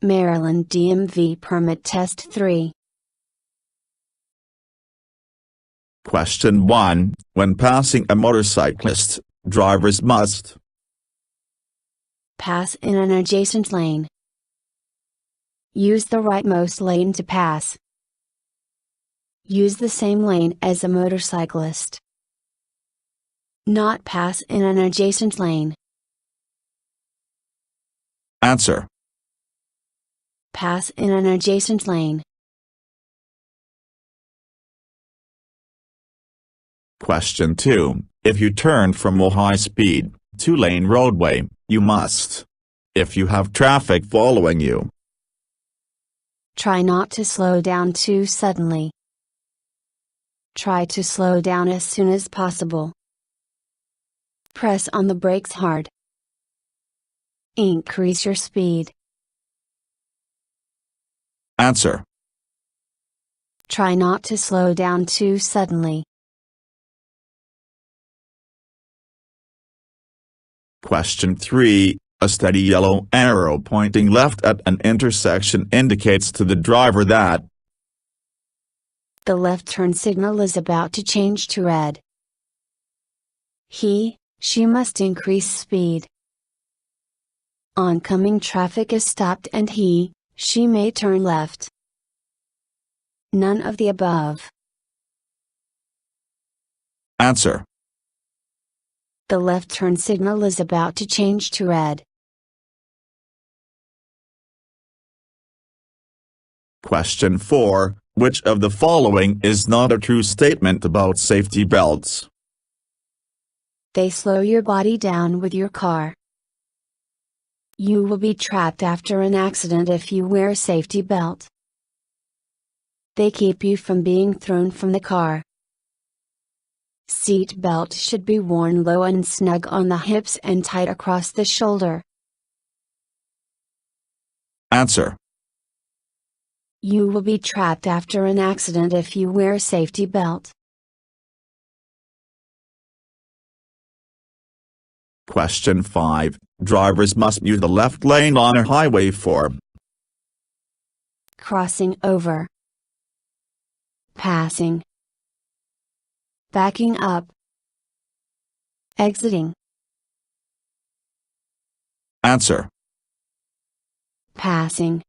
Maryland DMV Permit Test 3. Question 1. When passing a motorcyclist, drivers must Pass in an adjacent lane. Use the rightmost lane to pass. Use the same lane as a motorcyclist. Not pass in an adjacent lane. Answer. Pass in an adjacent lane. Question 2. If you turn from a high-speed, two-lane roadway, you must. If you have traffic following you, Try not to slow down too suddenly. Try to slow down as soon as possible. Press on the brakes hard. Increase your speed. Answer. Try not to slow down too suddenly. Question 3. A steady yellow arrow pointing left at an intersection indicates to the driver that the left turn signal is about to change to red. She must increase speed. Oncoming traffic is stopped and she may turn left. None of the above. Answer. The left turn signal is about to change to red. Question 4. Which of the following is not a true statement about safety belts? They slow your body down with your car. You will be trapped after an accident if you wear a safety belt. They keep you from being thrown from the car. Seat belt should be worn low and snug on the hips and tight across the shoulder. Answer. You will be trapped after an accident if you wear a safety belt. Question 5. Drivers must use the left lane on a highway for crossing over, passing, backing up, exiting. Answer. Passing.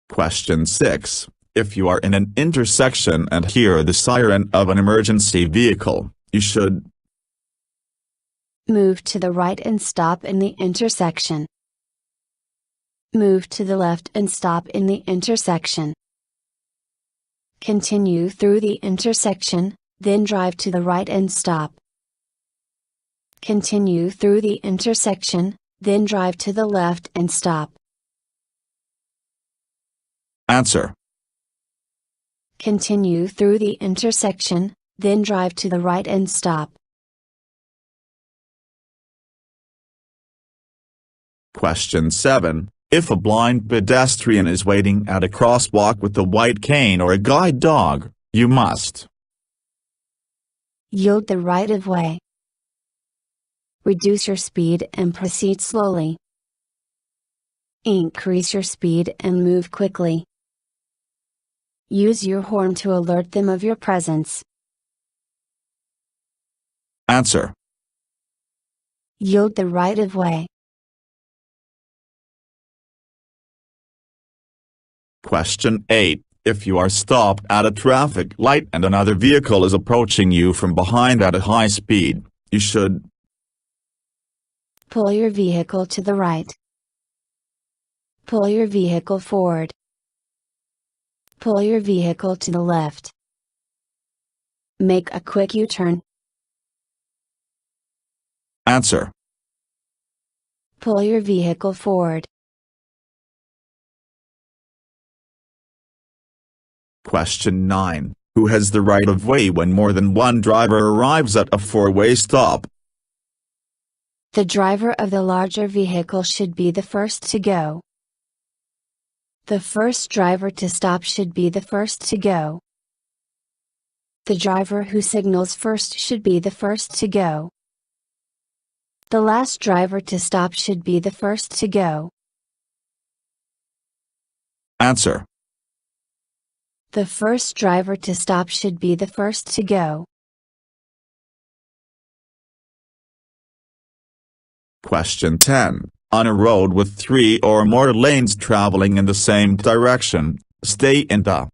Question 6. If you are in an intersection and hear the siren of an emergency vehicle, you should move to the right and stop in the intersection. Move to the left and stop in the intersection. Continue through the intersection, then drive to the right and stop. Continue through the intersection, then drive to the left and stop. Answer. Continue through the intersection, then drive to the right and stop. Question 7. If a blind pedestrian is waiting at a crosswalk with a white cane or a guide dog, you must yield the right of way. Reduce your speed and proceed slowly. Increase your speed and move quickly. Use your horn to alert them of your presence. Answer. Yield the right of way. Question 8. If you are stopped at a traffic light and another vehicle is approaching you from behind at a high speed, you should pull your vehicle to the right. Pull your vehicle forward. Pull your vehicle to the left. Make a quick U-turn. Answer. Pull your vehicle forward. Question 9. Who has the right of way when more than one driver arrives at a four-way stop? The driver of the larger vehicle should be the first to go. The first driver to stop should be the first to go. The driver who signals first should be the first to go. The last driver to stop should be the first to go. Answer. The first driver to stop should be the first to go. Question 10. On a road with 3 or more lanes traveling in the same direction, stay in the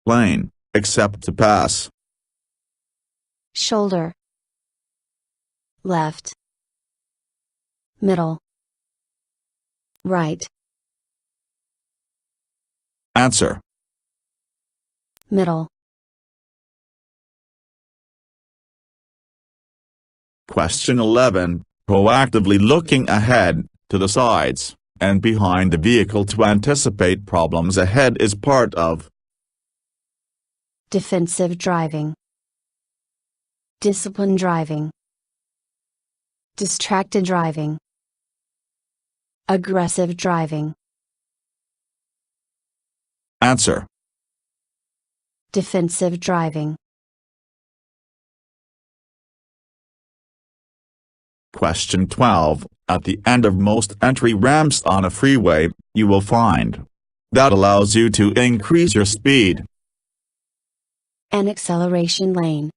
lane, except to pass. Shoulder. Left. Middle. Right. Answer. Middle. Question 11. Proactively looking ahead, to the sides, and behind the vehicle to anticipate problems ahead is part of Defensive driving. Disciplined driving. Distracted driving. Aggressive driving. Answer. Defensive driving. Question 12. At the end of most entry ramps on a freeway, you will find that allows you to increase your speed. An acceleration lane.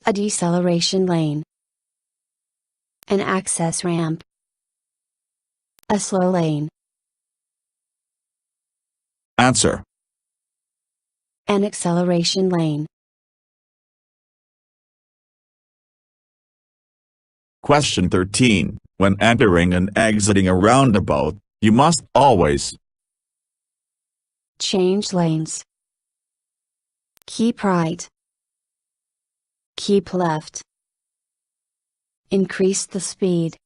A deceleration lane. An access ramp. A slow lane. Answer. An acceleration lane. Question 13. When entering and exiting a roundabout, you must always Change lanes. Keep right. Keep left. Increase the speed.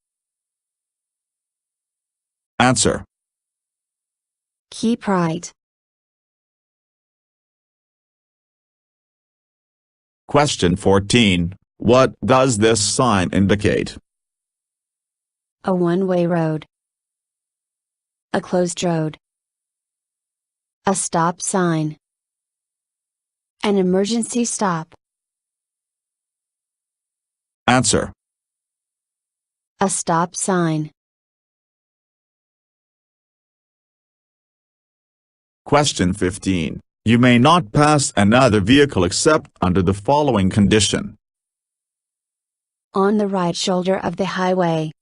Answer. Keep right. Question 14. What does this sign indicate? A one-way road. A closed road. A stop sign. An emergency stop. Answer. A stop sign. Question 15. You may not pass another vehicle except under the following condition. On the right shoulder of the highway.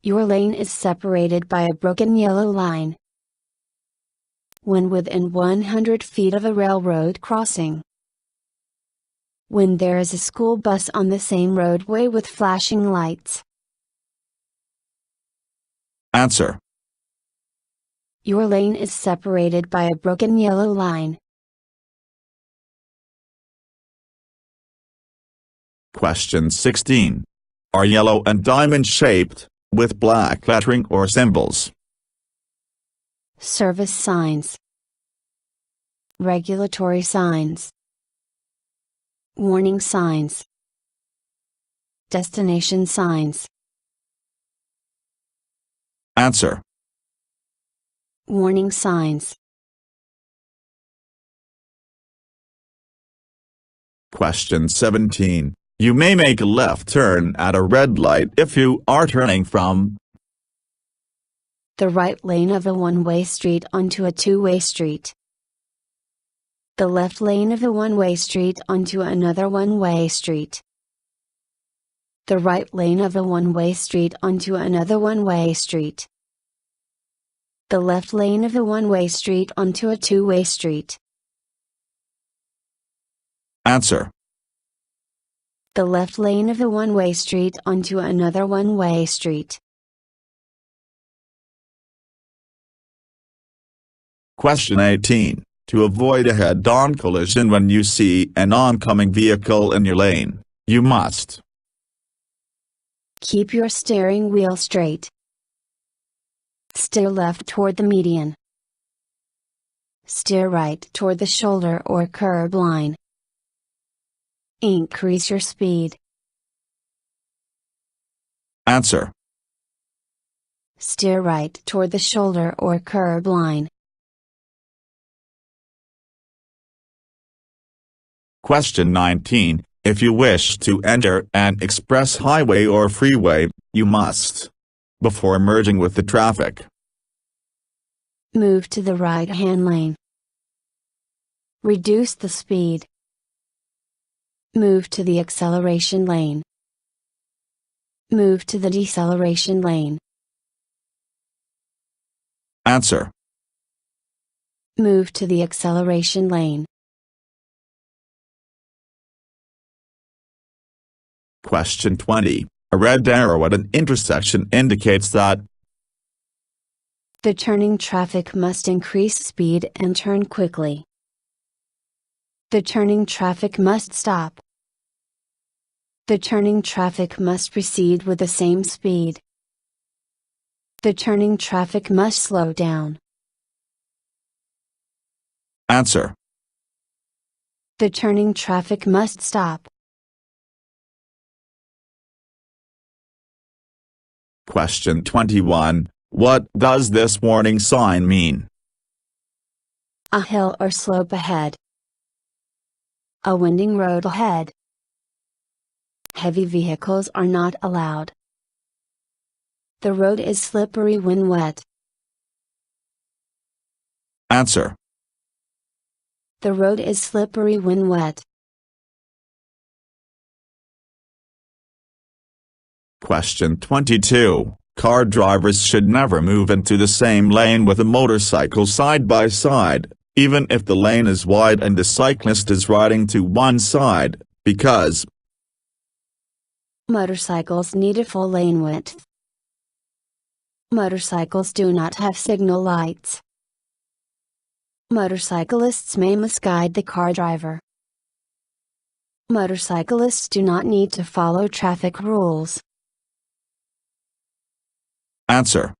Your lane is separated by a broken yellow line. When within 100 feet of a railroad crossing. When there is a school bus on the same roadway with flashing lights. Answer. Your lane is separated by a broken yellow line. Question 16. Are yellow and diamond shaped, with black lettering or symbols? Service signs. Regulatory signs. Warning signs. Destination signs. Answer. Warning signs. Question 17. You may make a left turn at a red light if you are turning from the right lane of a one-way street onto a two-way street. The left lane of a one-way street onto another one-way street. The right lane of a one-way street onto another one-way street. The left lane of a one-way street onto a two-way street. Answer. The left lane of a one-way street onto another one-way street. Question 18. To avoid a head-on collision when you see an oncoming vehicle in your lane, you must keep your steering wheel straight. Steer left toward the median. Steer right toward the shoulder or curb line. Increase your speed. Answer. Steer right toward the shoulder or curb line. Question 19. If you wish to enter an express highway or freeway, you must, before merging with the traffic, move to the right-hand lane. Reduce the speed. Move to the acceleration lane. Move to the deceleration lane. Answer. Move to the acceleration lane. Question 20. A red arrow at an intersection indicates that the turning traffic must increase speed and turn quickly. The turning traffic must stop. The turning traffic must proceed with the same speed. The turning traffic must slow down. Answer. The turning traffic must stop. Question 21. What does this warning sign mean? A hill or slope ahead. A winding road ahead. Heavy vehicles are not allowed. The road is slippery when wet. Answer. The road is slippery when wet. Question 22. Car drivers should never move into the same lane with a motorcycle side by side, even if the lane is wide and the cyclist is riding to one side, because motorcycles need a full lane width. Motorcycles do not have signal lights. Motorcyclists may misguide the car driver. Motorcyclists do not need to follow traffic rules. Answer.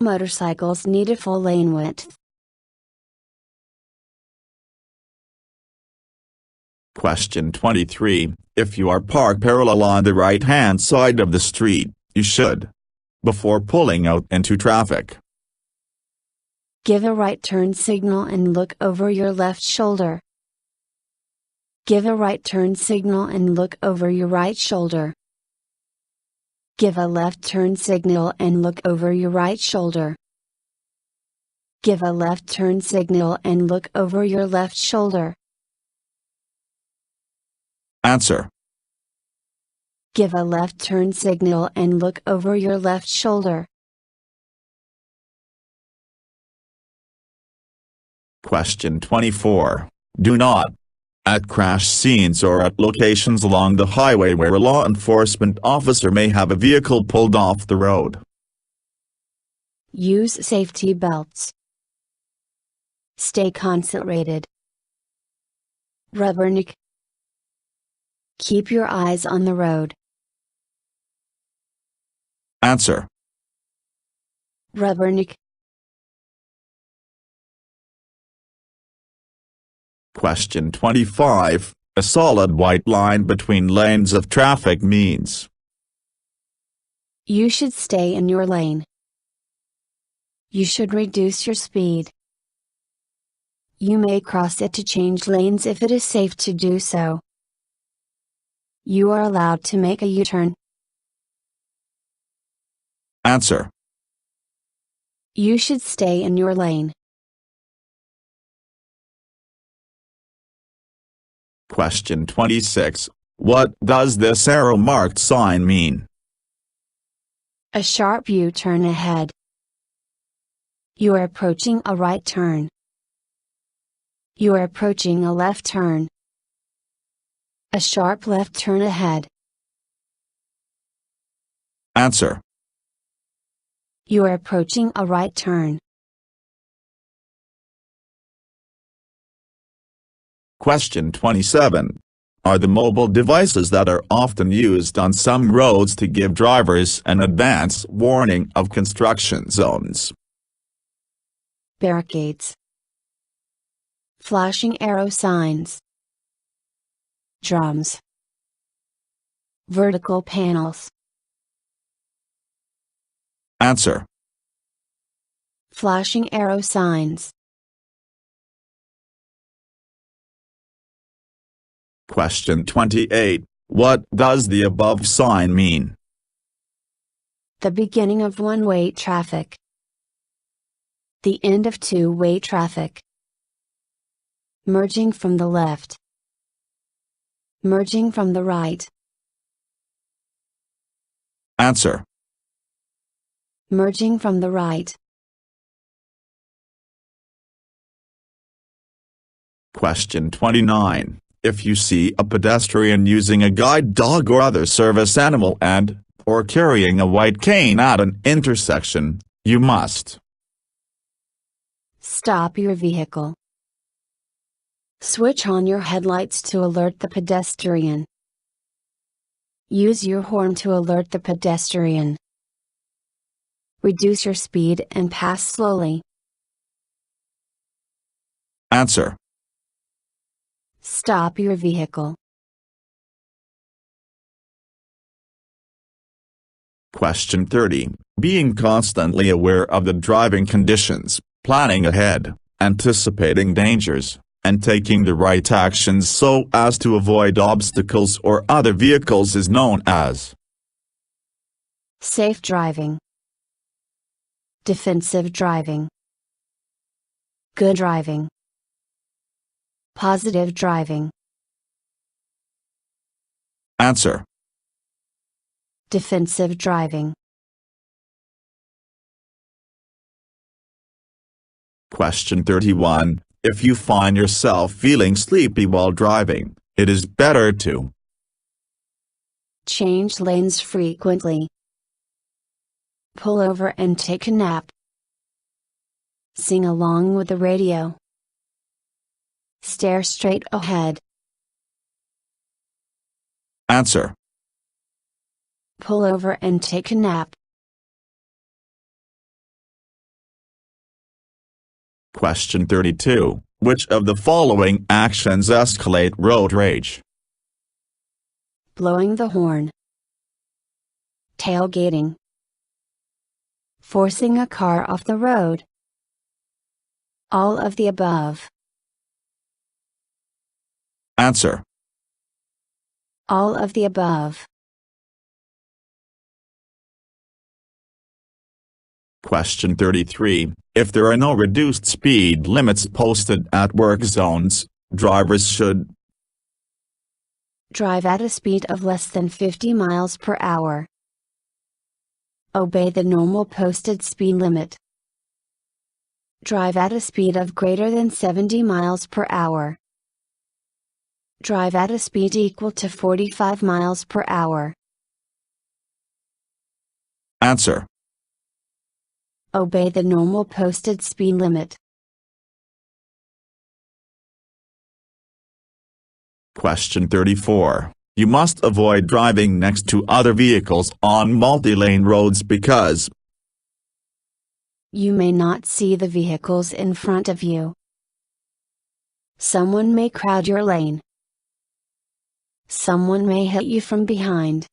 Motorcycles need a full lane width. Question 23. If you are parked parallel on the right-hand side of the street, you should, before pulling out into traffic, give a right turn signal and look over your left shoulder. Give a right turn signal and look over your right shoulder. Give a left turn signal and look over your right shoulder. Give a left turn signal and look over your left shoulder. Answer. Give a left turn signal and look over your left shoulder. Question 24. Do not, at crash scenes or at locations along the highway where a law enforcement officer may have a vehicle pulled off the road, use safety belts. Stay concentrated. Rubberneck. Keep your eyes on the road. Answer. Rubberneck. Question 25. A solid white line between lanes of traffic means you should stay in your lane. You should reduce your speed. You may cross it to change lanes if it is safe to do so. You are allowed to make a U-turn. Answer. You should stay in your lane. Question 26. What does this arrow-marked sign mean? A sharp U-turn ahead. You are approaching a right turn. You are approaching a left turn. A sharp left turn ahead. Answer. You are approaching a right turn. Question 27. Are the mobile devices that are often used on some roads to give drivers an advance warning of construction zones? Barricades. Flashing arrow signs. Drums. Vertical panels. Answer. Flashing arrow signs. Question 28. What does the above sign mean? The beginning of one-way traffic. The end of two-way traffic. Merging from the left. Merging from the right. Answer. Merging from the right. Question 29. If you see a pedestrian using a guide dog or other service animal or carrying a white cane at an intersection, you must stop your vehicle. Switch on your headlights to alert the pedestrian. Use your horn to alert the pedestrian. Reduce your speed and pass slowly. Answer. Stop your vehicle. Question 30. Being constantly aware of the driving conditions, planning ahead, anticipating dangers, and taking the right actions so as to avoid obstacles or other vehicles is known as safe driving, defensive driving, good driving, positive driving. Answer. Defensive driving. Question 31. If you find yourself feeling sleepy while driving, it is better to change lanes frequently. Pull over and take a nap. Sing along with the radio. Stare straight ahead. Answer. Pull over and take a nap. Question 32. Which of the following actions escalate road rage? Blowing the horn. Tailgating. Forcing a car off the road. All of the above. Answer. All of the above. Question 33. If there are no reduced speed limits posted at work zones, drivers should drive at a speed of less than 50 miles per hour. Obey the normal posted speed limit. Drive at a speed of greater than 70 miles per hour. Drive at a speed equal to 45 miles per hour. Answer. Obey the normal posted speed limit. Question 34. You must avoid driving next to other vehicles on multi-lane roads because you may not see the vehicles in front of you. Someone may crowd your lane. Someone may hit you from behind.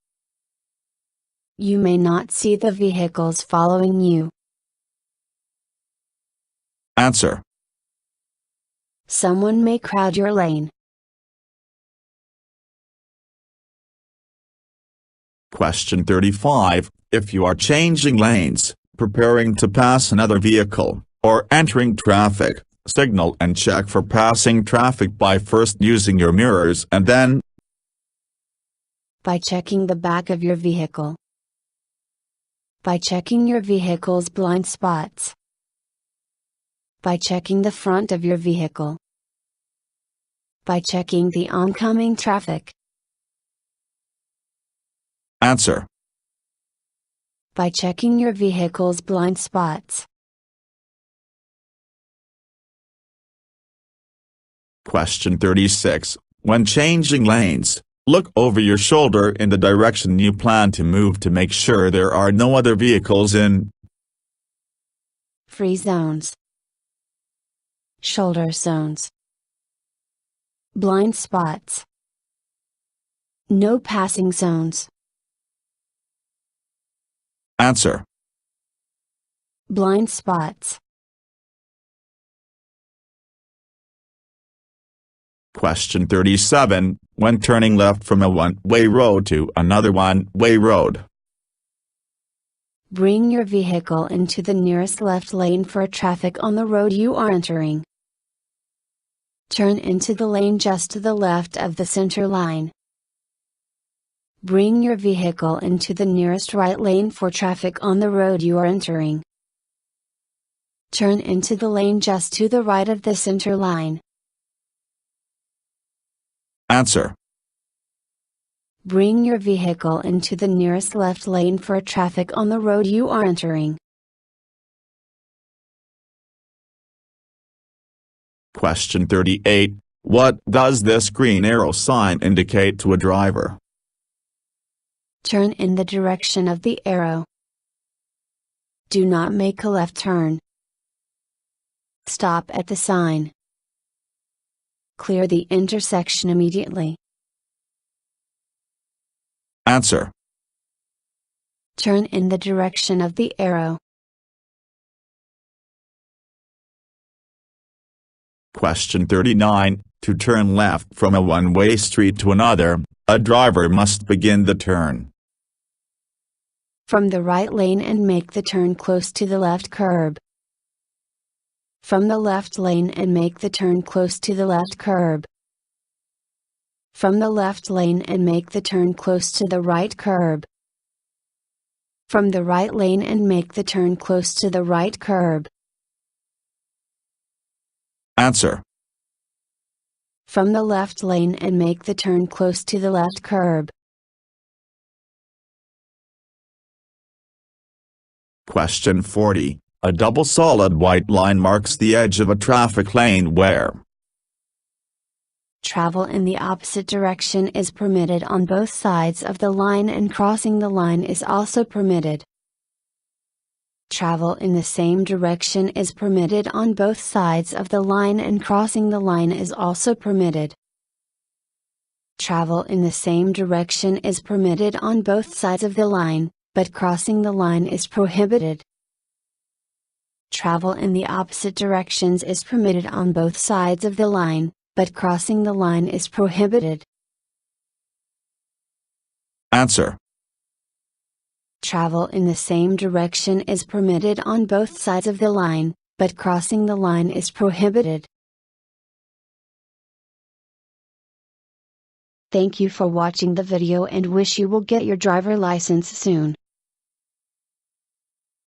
You may not see the vehicles following you. Answer. Someone may crowd your lane. Question 35. If you are changing lanes, preparing to pass another vehicle, or entering traffic, signal and check for passing traffic by first using your mirrors and then by checking the back of your vehicle. By checking your vehicle's blind spots. By checking the front of your vehicle. By checking the oncoming traffic. Answer. By checking your vehicle's blind spots. Question 36. When changing lanes, look over your shoulder in the direction you plan to move to make sure there are no other vehicles in free zones. Shoulder zones. Blind spots. No passing zones. Answer. Blind spots. Question 37. when turning left from a one-way road to another one-way road. Bring your vehicle into the nearest left lane for traffic on the road you are entering. Turn into the lane just to the left of the center line. Bring your vehicle into the nearest right lane for traffic on the road you are entering. Turn into the lane just to the right of the center line. Answer. Bring your vehicle into the nearest left lane for traffic on the road you are entering. Question 38. What does this green arrow sign indicate to a driver? Turn in the direction of the arrow. Do not make a left turn. Stop at the sign. Clear the intersection immediately. Answer. Turn in the direction of the arrow. Question 39. To turn left from a one-way street to another, a driver must begin the turn from the right lane and make the turn close to the left curb. From the left lane and make the turn close to the left curb. From the left lane and make the turn close to the right curb. From the right lane and make the turn close to the right curb. Answer. From the left lane and make the turn close to the left curb. Question 40. A double solid white line marks the edge of a traffic lane where travel in the opposite direction is permitted on both sides of the line and crossing the line is also permitted. Travel in the same direction is permitted on both sides of the line and crossing the line is also permitted. Travel in the same direction is permitted on both sides of the line, but crossing the line is prohibited. Travel in the opposite directions is permitted on both sides of the line, but crossing the line is prohibited. Answer. Travel in the same direction is permitted on both sides of the line, but crossing the line is prohibited. Thank you for watching the video and wish you will get your driver license soon.